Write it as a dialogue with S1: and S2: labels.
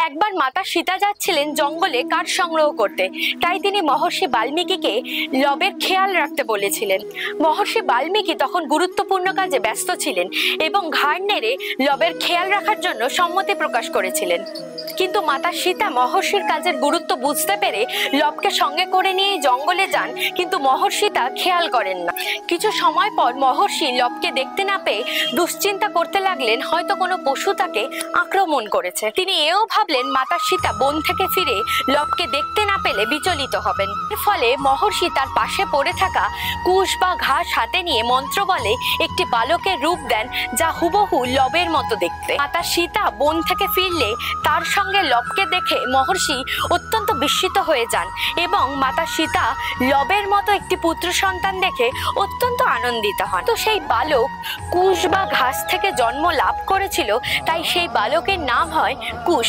S1: একবার মাতা সীতা যাচ্ছিলেন জঙ্গলে কাঠ সংগ্রহ করতে, তাই তিনি মহর্ষি বাল্মীকিকে লবের খেয়াল রাখতে বলেছিলেন। মহর্ষি বাল্মীকি তখন গুরুত্বপূর্ণ কাজে ব্যস্ত ছিলেন এবং ঘাড় নেড়ে লবের খেয়াল রাখার জন্য সম্মতি প্রকাশ করেছিলেন। কিন্তু মাতা সীতা মহর্ষির কাজের গুরুত্ব বুঝতে পেরে লবকে সঙ্গে করে নিয়ে জঙ্গলে যান, কিন্তু মহর্ষি তা খেয়াল করেন না। কিছু সময় পর মহর্ষি লবকে দেখতে না পেয়ে দুশ্চিন্তা করতে লাগলেন, হয়তো কোনো পশু তাকে আক্রমণ করেছে। তিনি এও ভাবলেন মাতা সীতা বন থেকে ফিরে লবকে দেখতে না পেলে বিচলিত হবেন। এর ফলে মহর্ষি তার পাশে পড়ে থাকা কুশ বা ঘাস হাতে নিয়ে মন্ত্র বলে একটি বালকের রূপ দেন, যা হুবহু লবের মতো দেখতে। মাতা সীতা বন থেকে ফিরলে তার সঙ্গে লবকে দেখে মহর্ষি অত্যন্ত বিস্মিত হয়ে যান এবং মাতা সীতা লবের মতো একটি পুত্র সন্তান দেখে অত্যন্ত আনন্দিত হন। তো সেই বালক কুশ বা ঘাস থেকে জন্ম লাভ করেছিল, তাই সেই বালকের নাম হয় কুশ।